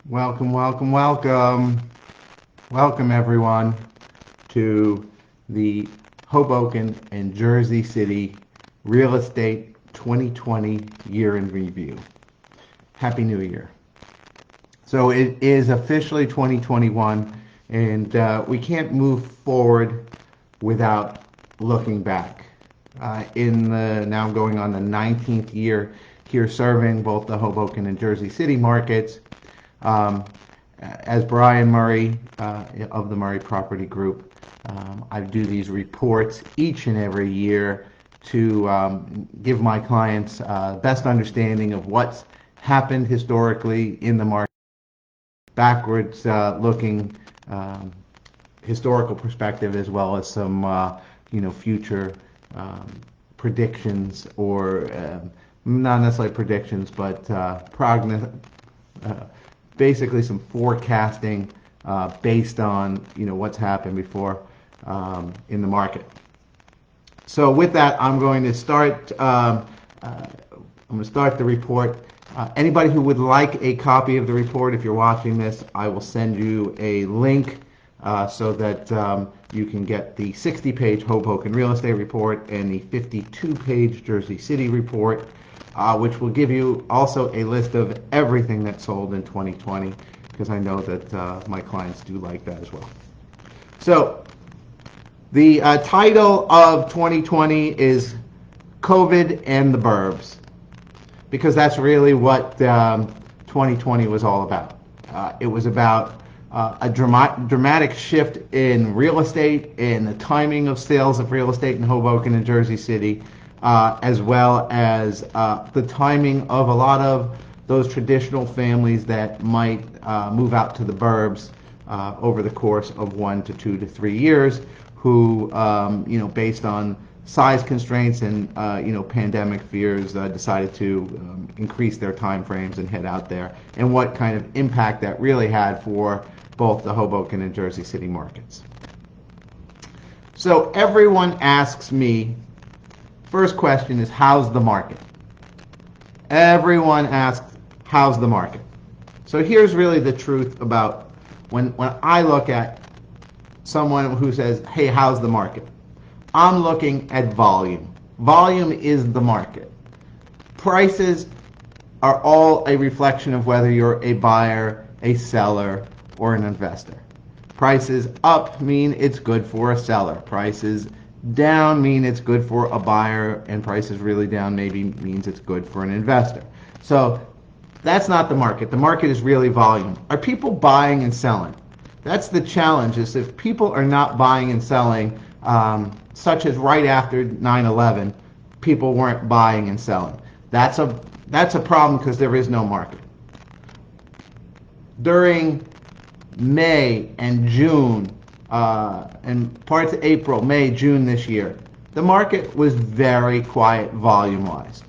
Welcome, welcome, welcome. Welcome, everyone, to the Hoboken and Jersey City Real Estate 2020 Year in Review. Happy New Year. So it is officially 2021, and we can't move forward without looking back. Now I'm going on the 19th year here serving both the Hoboken and Jersey City markets. As Brian Murray of the Murray Property Group, I do these reports each and every year to give my clients best understanding of what's happened historically in the market, backwards looking historical perspective, as well as some future predictions, or not necessarily predictions, but basically some forecasting based on what's happened before in the market. So with that, I'm going to start the report. Anybody who would like a copy of the report, if you're watching this, I will send you a link so that you can get the 60-page Hoboken real estate report and the 52-page Jersey City report, which will give you also a list of everything that sold in 2020, because I know that my clients do like that as well. So the title of 2020 is COVID and the Burbs, because that's really what 2020 was all about. It was about a dramatic shift in real estate and the timing of sales of real estate in Hoboken and Jersey City, as well as the timing of a lot of those traditional families that might move out to the burbs over the course of 1 to 2 to 3 years, who, based on size constraints and pandemic fears, decided to increase their time frames and head out there, and what kind of impact that really had for both the Hoboken and Jersey City markets. So everyone asks me, first question is, how's the market? Everyone asks, how's the market? So here's really the truth about when I look at someone who says, hey, how's the market? I'm looking at volume. Volume is the market. Prices are all a reflection of whether you're a buyer, a seller, or an investor. Prices up mean it's good for a seller. Prices down mean it's good for a buyer, and prices really down maybe means it's good for an investor. So that's not the market. The market is really volume. Are people buying and selling? That's the challenge, is if people are not buying and selling, such as right after 9/11, people weren't buying and selling. That's a problem, because there is no market. During May and June, and parts of April, May, June this year, the market was very quiet volume-wise,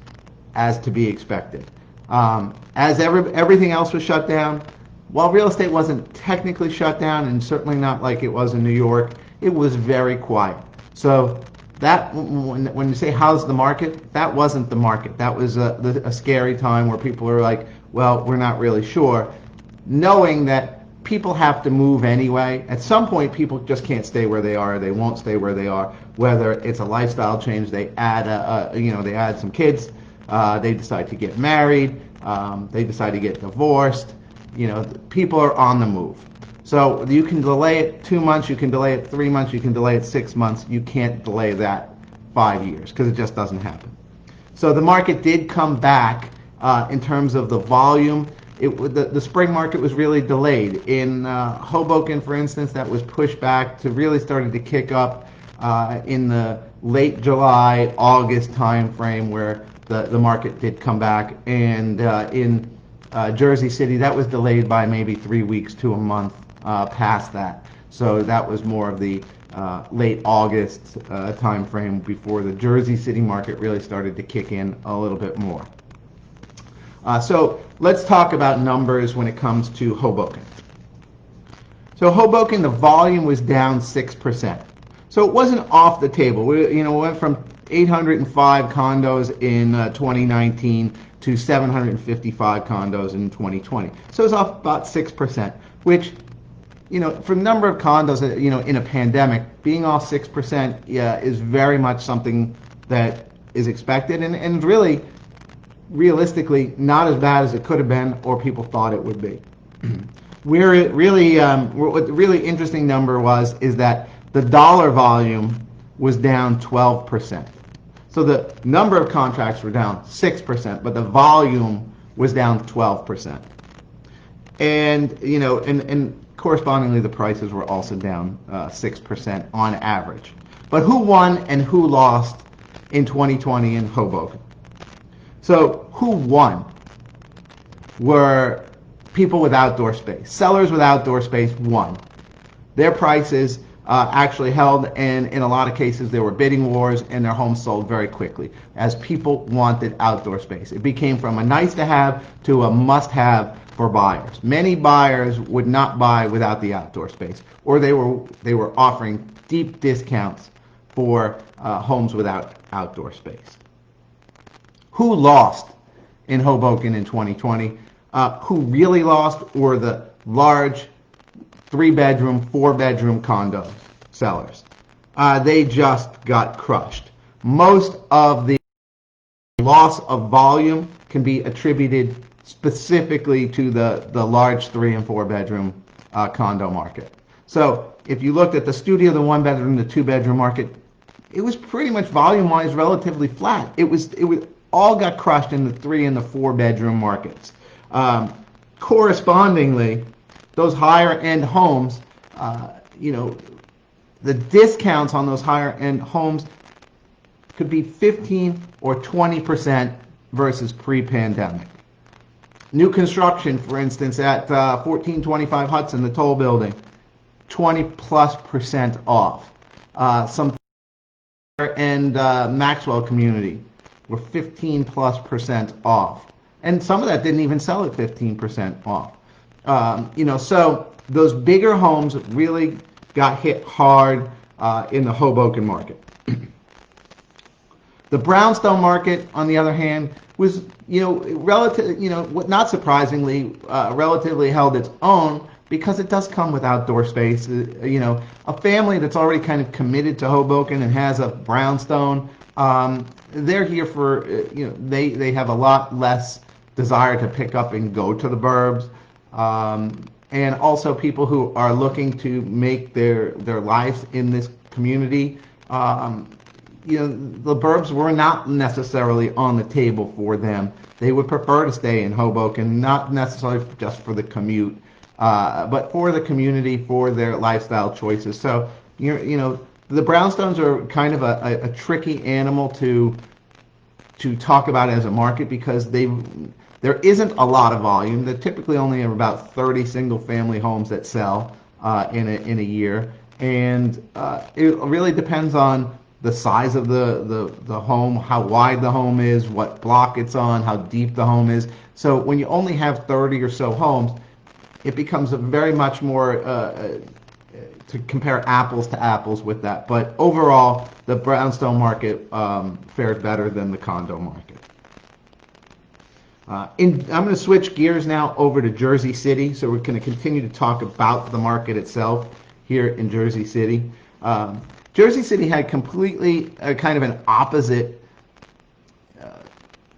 as to be expected. As everything else was shut down, while real estate wasn't technically shut down, and certainly not like it was in New York, it was very quiet. So that, when you say how's the market, that wasn't the market. That was a scary time where people are like, well, we're not really sure, knowing that people have to move anyway. At some point, people just can't stay where they are. They won't stay where they are. Whether it's a lifestyle change, they add they add some kids, they decide to get married, they decide to get divorced. People are on the move. So you can delay it 2 months, you can delay it 3 months, you can delay it 6 months. You can't delay that 5 years, because it just doesn't happen. So the market did come back in terms of the volume. The spring market was really delayed. In Hoboken, for instance, that was pushed back to really starting to kick up in the late July, August time frame, where the market did come back. And in Jersey City, that was delayed by maybe 3 weeks to a month past that. So that was more of the late August time frame before the Jersey City market really started to kick in a little bit more. So let's talk about numbers when it comes to Hoboken. So Hoboken, the volume was down 6%. So it wasn't off the table. We went from 805 condos in 2019 to 755 condos in 2020. So it's off about 6%, which, for the number of condos, in a pandemic, being off 6%, is very much something that is expected, and really, realistically, not as bad as it could have been or people thought it would be. What the really interesting number is that the dollar volume was down 12%. So the number of contracts were down 6%, but the volume was down 12%. And, and correspondingly, the prices were also down 6% on average. But who won and who lost in 2020 in Hoboken? So who won were people with outdoor space. Sellers with outdoor space won. Their prices actually held, and in a lot of cases there were bidding wars, and their homes sold very quickly as people wanted outdoor space. It became from a nice to have to a must have for buyers. Many buyers would not buy without the outdoor space, or they were offering deep discounts for homes without outdoor space. Who lost in Hoboken in 2020? Who really lost were the large 3-bedroom, 4-bedroom condo sellers. They just got crushed. Most of the loss of volume can be attributed specifically to the large 3 and 4-bedroom condo market. So if you looked at the studio, the 1-bedroom, the 2-bedroom market, it was pretty much volume-wise relatively flat. It was all got crushed in the 3 and the 4-bedroom markets. Correspondingly, those higher-end homes, the discounts on those higher-end homes could be 15 or 20% versus pre-pandemic. New construction, for instance, at 1425 Hudson, the Toll Building, 20+% off. Some and Maxwell community were 15+% off. And some of that didn't even sell at 15% off. So those bigger homes really got hit hard in the Hoboken market. The brownstone market, on the other hand, was, not surprisingly, relatively held its own because it does come with outdoor space. A family that's already kind of committed to Hoboken and has a brownstone, they're here for, they have a lot less desire to pick up and go to the burbs, and also people who are looking to make their lives in this community. The burbs were not necessarily on the table for them. They would prefer to stay in Hoboken, not necessarily just for the commute, but for the community, for their lifestyle choices. So, the brownstones are kind of a tricky animal to talk about as a market because there isn't a lot of volume. There typically only have about 30 single-family homes that sell in a year, and it really depends on the size of the home, how wide the home is, what block it's on, how deep the home is. So when you only have 30 or so homes, it becomes a very much more to compare apples to apples with that. But overall, the brownstone market fared better than the condo market. I'm going to switch gears now over to Jersey City. So we're going to continue to talk about the market itself here in Jersey City. Jersey City had completely kind of an opposite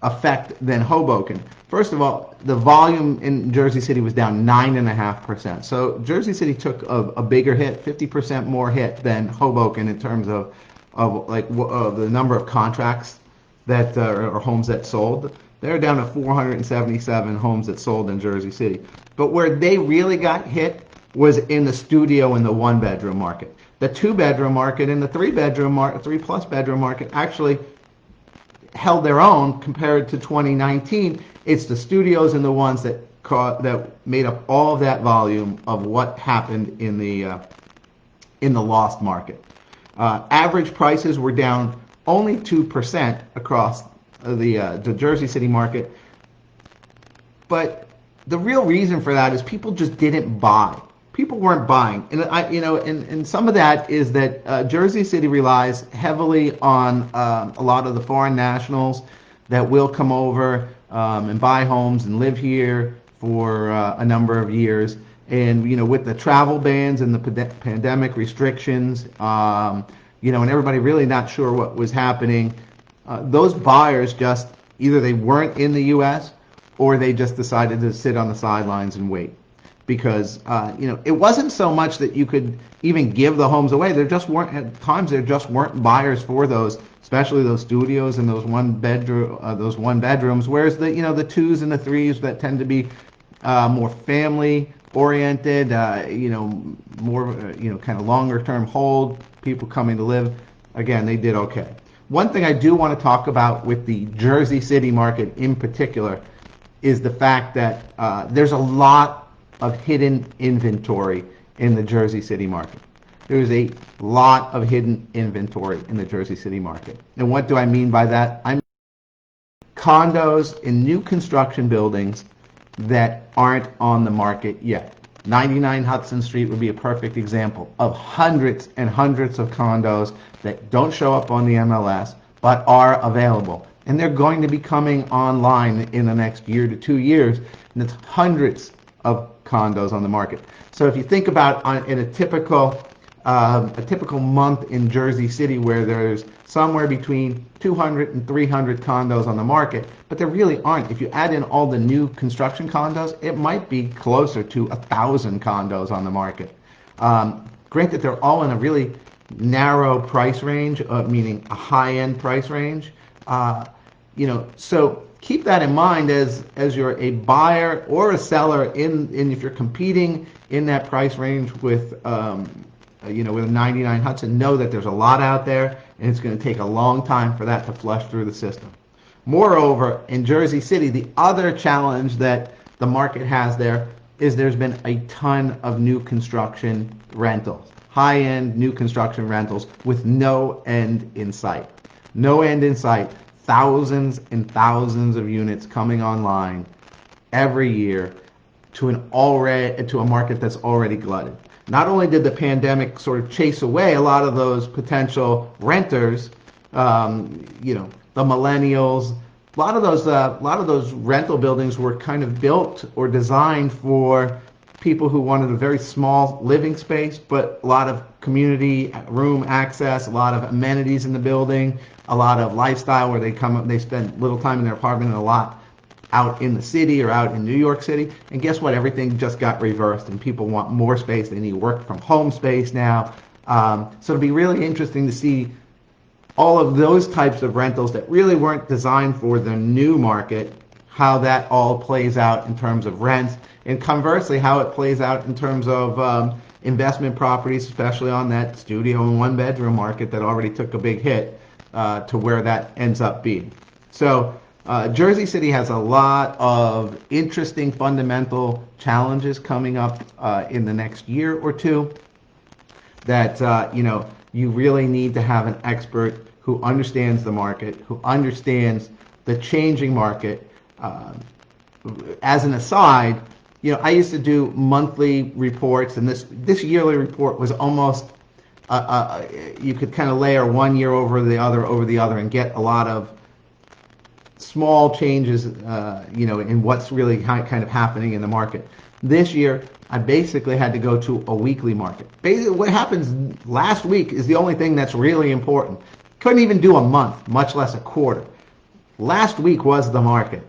effect than Hoboken. First of all, the volume in Jersey City was down 9.5%. So Jersey City took a bigger hit, 50% more hit than Hoboken in terms of the number of contracts that or homes that sold. They're down to 477 homes that sold in Jersey City. But where they really got hit was in the studio and the 1-bedroom market. The 2-bedroom market and the 3-bedroom market, 3+ bedroom market actually held their own compared to 2019. It's the studios and the ones that made up all of that volume of what happened in the lost market. Average prices were down only 2% across the Jersey City market, but the real reason for that is people just didn't buy. people weren't buying. And some of that is that Jersey City relies heavily on a lot of the foreign nationals that will come over and buy homes and live here for a number of years. And with the travel bans and the pandemic restrictions, and everybody really not sure what was happening, those buyers just either they weren't in the U.S. or they just decided to sit on the sidelines and wait. Because it wasn't so much that you could even give the homes away. There just weren't at times there just weren't buyers for those, especially those studios and those one bedrooms. Whereas the twos and the threes that tend to be more family oriented, more kind of longer term hold, people coming to live. Again, they did okay. One thing I do want to talk about with the Jersey City market in particular is the fact that there's a lot of hidden inventory in the Jersey City market. There's a lot of hidden inventory in the Jersey City market. And what do I mean by that? I mean condos in new construction buildings that aren't on the market yet. 99 Hudson Street would be a perfect example of hundreds and hundreds of condos that don't show up on the MLS but are available. And they're going to be coming online in the next year to 2 years. And it's hundreds of condos on the market. So if you think about in a typical month in Jersey City where there's somewhere between 200 and 300 condos on the market, but there really aren't. If you add in all the new construction condos, it might be closer to 1,000 condos on the market. Granted, they're all in a really narrow price range, meaning a high-end price range. So keep that in mind as you're a buyer or a seller in if you're competing in that price range with with a 99 Hudson. Know that there's a lot out there, and it's going to take a long time for that to flush through the system. Moreover, in Jersey City, the other challenge that the market has there is there's been a ton of new construction rentals, high-end new construction rentals with no end in sight. No end in sight. Thousands and thousands of units coming online every year to a market that's already glutted. Not only did the pandemic sort of chase away a lot of those potential renters, the millennials, a lot of those rental buildings were kind of built or designed for people who wanted a very small living space, but a lot of community room access, a lot of amenities in the building, a lot of lifestyle where they spend little time in their apartment and a lot out in the city or out in New York City. And guess what? Everything just got reversed, and people want more space. They need work from home space now. So it'll be really interesting to see all of those types of rentals that really weren't designed for the new market, how that all plays out in terms of rents, and conversely, how it plays out in terms of investment properties, especially on that studio and one bedroom market that already took a big hit to where that ends up being. So Jersey City has a lot of interesting fundamental challenges coming up in the next year or two that you really need to have an expert who understands the market, who understands the changing market. As an aside, I used to do monthly reports, and this yearly report was almost you could kind of layer 1 year over the other and get a lot of small changes, in what's really kind of happening in the market. This year, I basically had to go to a weekly market. Basically, what happens last week is the only thing that's really important. Couldn't even do a month, much less a quarter. Last week was the market.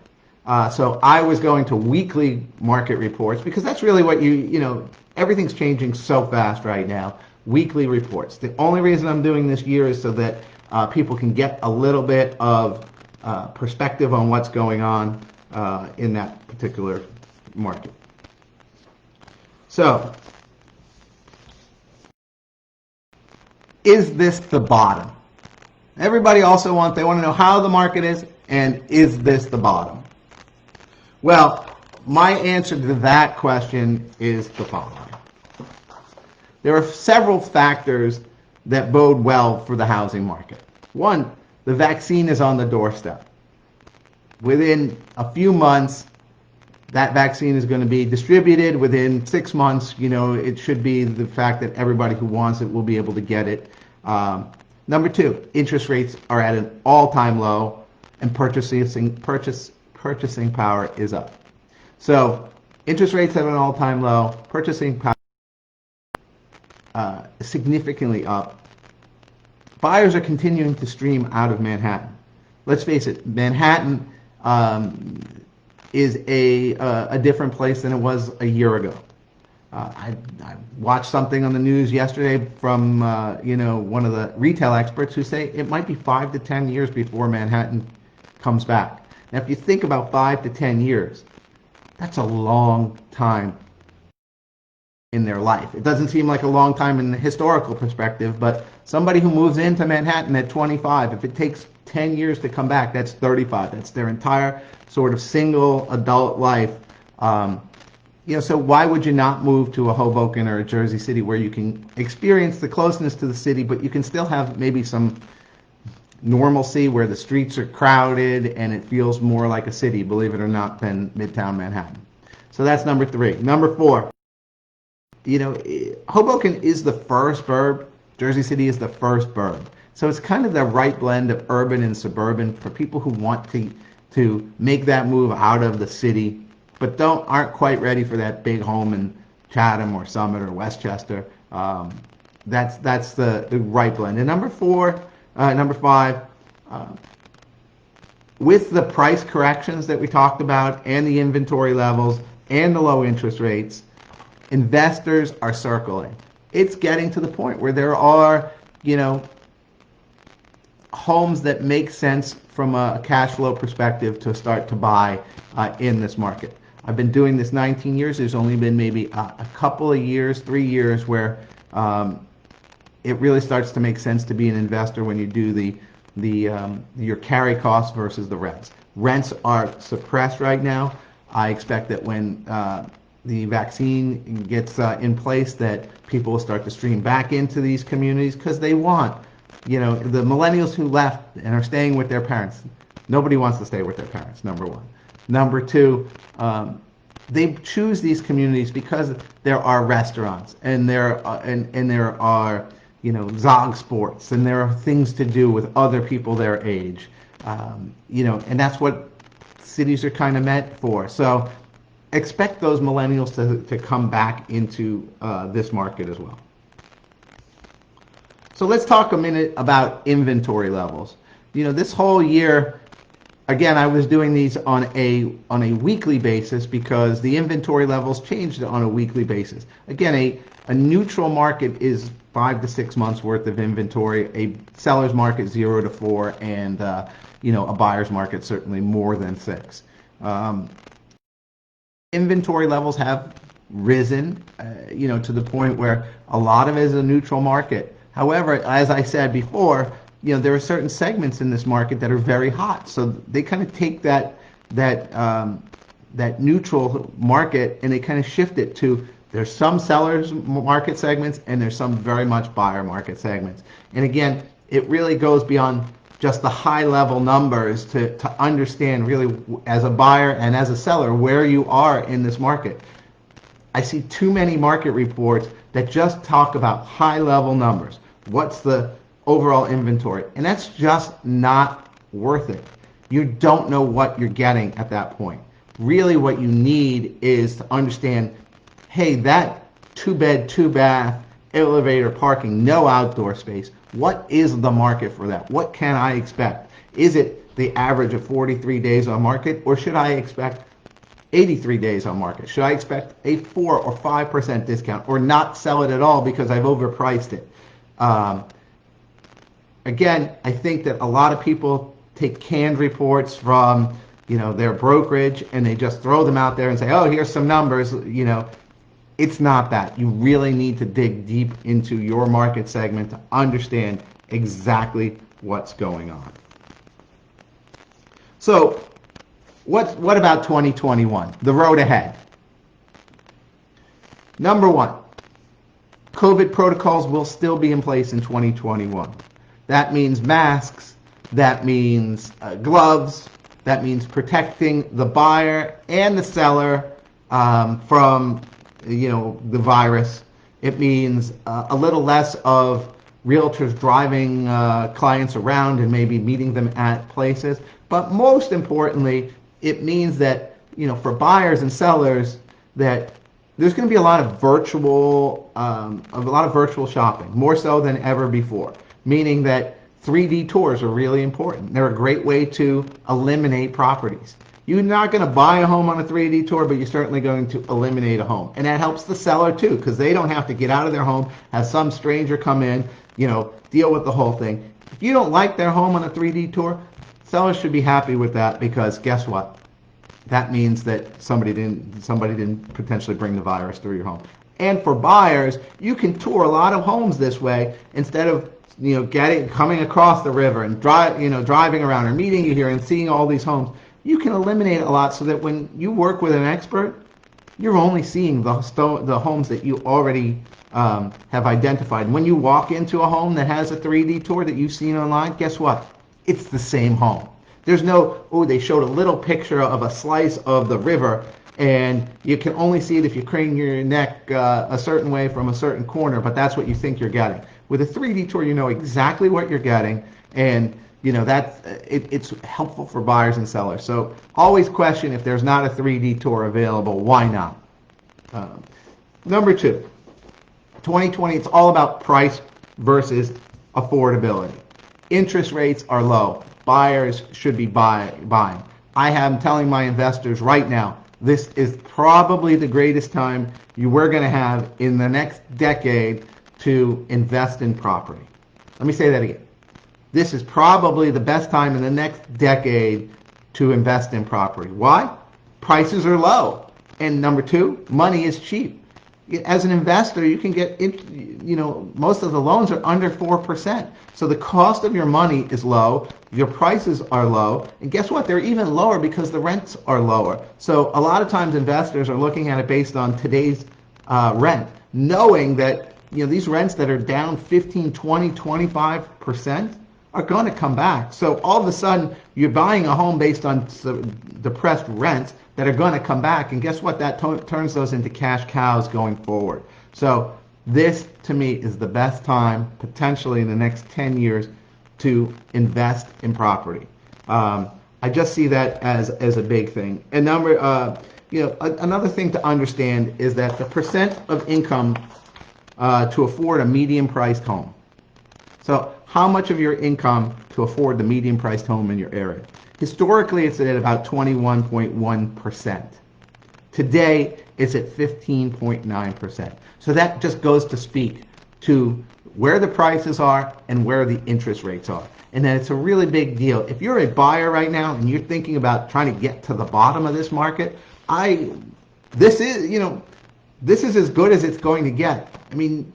So I was going to weekly market reports because that's really what everything's changing so fast right now. Weekly reports. The only reason I'm doing this year is so that people can get a little bit of perspective on what's going on in that particular market. So, is this the bottom? Everybody also want to know how the market is, and is this the bottom? Well, my answer to that question is the following. There are several factors that bode well for the housing market. One, the vaccine is on the doorstep. Within a few months, that vaccine is going to be distributed within 6 months. It should be the fact that everybody who wants it will be able to get it. Number two, interest rates are at an all-time low, and purchasing power is up. So interest rates at an all-time low, purchasing power significantly up. Buyers are continuing to stream out of Manhattan. Let's face it, Manhattan is a different place than it was a year ago. I watched something on the news yesterday from one of the retail experts who say it might be 5 to 10 years before Manhattan comes back. Now, if you think about 5 to 10 years, that's a long time in their life. It doesn't seem like a long time in the historical perspective, but somebody who moves into Manhattan at 25, if it takes 10 years to come back, that's 35. That's their entire sort of single adult life. So why would you not move to a Hoboken or a Jersey City where you can experience the closeness to the city, but you can still have maybe some normalcy where the streets are crowded and it feels more like a city, believe it or not, than Midtown Manhattan. So that's number three. Number four, Hoboken is the first burb. Jersey City is the first burb. So it's kind of the right blend of urban and suburban for people who want to make that move out of the city, but aren't quite ready for that big home in Chatham or Summit or Westchester. That's the right blend. And number five, with the price corrections that we talked about and the inventory levels and the low interest rates, investors are circling. It's getting to the point where there are, homes that make sense from a cash flow perspective to start to buy in this market. I've been doing this 19 years. There's only been maybe a couple of years, 3 years, where it really starts to make sense to be an investor when you do your carry costs versus the rents. Rents are suppressed right now. I expect that when the vaccine gets in place, that people will start to stream back into these communities because they want, the millennials who left and are staying with their parents. Nobody wants to stay with their parents, number one. Number two, they choose these communities because there are restaurants and there are Zog sports, and there are things to do with other people their age, and that's what cities are kind of meant for. So expect those millennials to come back into this market as well. So let's talk a minute about inventory levels. This whole year, again, I was doing these on a weekly basis because the inventory levels changed on a weekly basis. Again, a neutral market is 5 to 6 months worth of inventory. A seller's market 0 to 4, and a buyer's market certainly more than 6. Inventory levels have risen, to the point where a lot of it is a neutral market. However, as I said before, there are certain segments in this market that are very hot. So they kind of take that neutral market and they kind of shift it to, there's some sellers market segments and there's some very much buyer market segments. And again, it really goes beyond just the high level numbers to understand really as a buyer and as a seller where you are in this market. I see too many market reports that just talk about high level numbers. What's the overall inventory? And that's just not worth it. You don't know what you're getting at that point. Really what you need is to understand, hey, that 2-bed, 2-bath, elevator parking, no outdoor space, what is the market for that? What can I expect? Is it the average of 43 days on market, or should I expect 83 days on market? Should I expect a 4 or 5% discount, or not sell it at all because I've overpriced it? Again, I think that a lot of people take canned reports from their brokerage and they just throw them out there and say, oh, here's some numbers. It's not that. You really need to dig deep into your market segment to understand exactly what's going on. So what about 2021, the road ahead? Number one, COVID protocols will still be in place in 2021. That means masks, that means gloves, That means protecting the buyer and the seller from, the virus. It means a little less of realtors driving clients around and maybe meeting them at places. But most importantly, it means that, for buyers and sellers, that there's going to be a lot of virtual shopping, more so than ever before. Meaning that 3D tours are really important. They're a great way to eliminate properties. You're not going to buy a home on a 3D tour, but you're certainly going to eliminate a home. And that helps the seller too, because they don't have to get out of their home, have some stranger come in, deal with the whole thing. If you don't like their home on a 3D tour, sellers should be happy with that, because guess what? That means that somebody didn't potentially bring the virus through your home. And for buyers, you can tour a lot of homes this way instead of coming across the river and driving around or meeting you here and seeing all these homes. You can eliminate a lot so that when you work with an expert, you're only seeing the homes that you already have identified. When you walk into a home that has a 3D tour that you've seen online, guess what? It's the same home. There's no, they showed a little picture of a slice of the river, and you can only see it if you crane your neck a certain way from a certain corner, but that's what you think you're getting. With a 3D tour, you know exactly what you're getting, and it's helpful for buyers and sellers. So always question if there's not a 3D tour available, why not? Number 2, 2020, it's all about price versus affordability. Interest rates are low. Buyers should be buying. I am telling my investors right now, this is probably the greatest time we're going to have in the next decade to invest in property. Let me say that again. This is probably the best time in the next decade to invest in property. Why? Prices are low. And number 2, money is cheap. As an investor, you can get, most of the loans are under 4%. So the cost of your money is low, your prices are low, and guess what? They're even lower because the rents are lower. So a lot of times investors are looking at it based on today's rent, knowing that these rents that are down 15, 20, 25% are going to come back. So all of a sudden, you're buying a home based on depressed rents that are going to come back. And guess what? That turns those into cash cows going forward. So this, to me, is the best time, potentially in the next 10 years, to invest in property. I just see that as a big thing. And another thing to understand is that the percent of income to afford a medium-priced home. So how much of your income to afford the medium-priced home in your area? Historically, it's at about 21.1%. Today, it's at 15.9%. So that just goes to speak to where the prices are and where the interest rates are. And then it's a really big deal. If you're a buyer right now and you're thinking about trying to get to the bottom of this market, this is as good as it's going to get. I mean,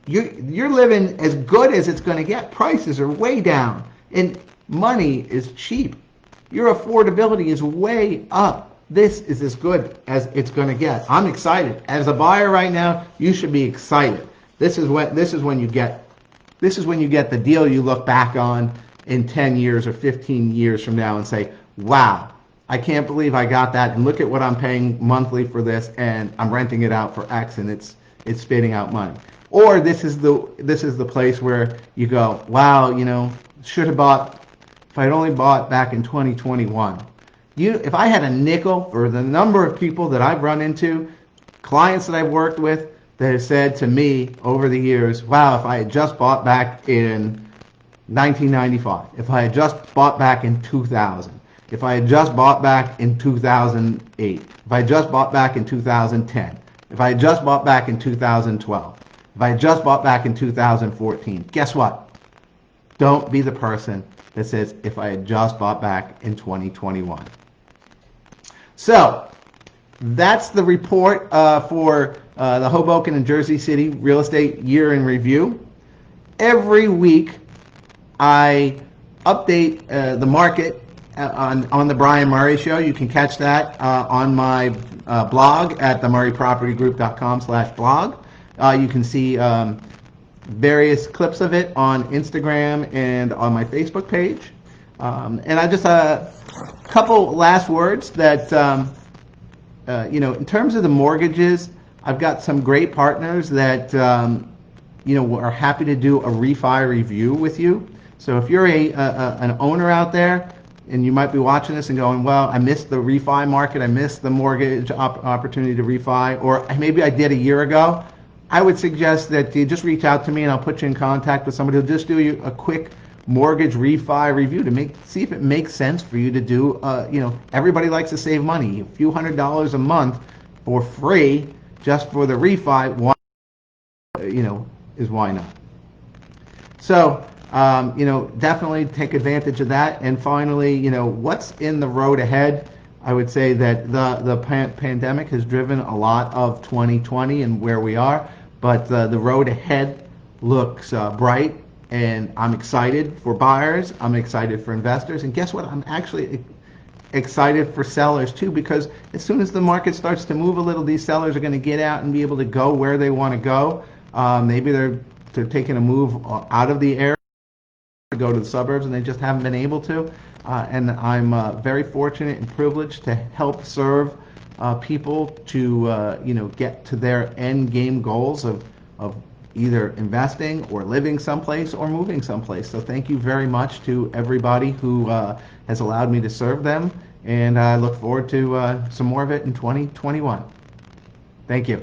you're living as good as it's going to get. Prices are way down, and money is cheap. Your affordability is way up. This is as good as it's going to get. I'm excited. As a buyer right now, you should be excited. This is when you get the deal you look back on in 10 years or 15 years from now and say, wow, I can't believe I got that, and look at what I'm paying monthly for this, and I'm renting it out for X, and it's spitting out money. Or this is the place where you go, wow, should have bought, if I'd only bought back in 2021. If I had a nickel for the number of people that I've run into, clients that I've worked with, that have said to me over the years, wow, if I had just bought back in 1995, if I had just bought back in 2000, if I had just bought back in 2008, if I had just bought back in 2010, if I had just bought back in 2012, if I had just bought back in 2014, guess what? Don't be the person that says, if I had just bought back in 2021. So, that's the report for the Hoboken and Jersey City real estate year in review. Every week, I update the market on the Brian Murray Show. You can catch that on my blog at themurraypropertygroup.com/blog. You can see various clips of it on Instagram and on my Facebook page. And I just a couple last words that in terms of the mortgages, I've got some great partners that are happy to do a refi review with you. So if you're an owner out there and you might be watching this and going, well, I missed the refi market, I missed the mortgage opportunity to refi, or maybe I did a year ago, I would suggest that you just reach out to me and I'll put you in contact with somebody who'll just do you a quick mortgage refi review to see if it makes sense for you to do. Everybody likes to save money. A few $100s a month for free just for the refi. Why not? So definitely take advantage of that. And finally, what's in the road ahead? I would say that the pandemic has driven a lot of 2020 and where we are, but the road ahead looks bright, and I'm excited for buyers. I'm excited for investors, and guess what? I'm actually excited for sellers too, because as soon as the market starts to move a little, these sellers are going to get out and be able to go where they want to go. Maybe they're taking a move out of the area to go to the suburbs, and they just haven't been able to. And I'm very fortunate and privileged to help serve people to get to their end game goals of either investing or living someplace or moving someplace. So thank you very much to everybody who has allowed me to serve them, and I look forward to some more of it in 2021. Thank you.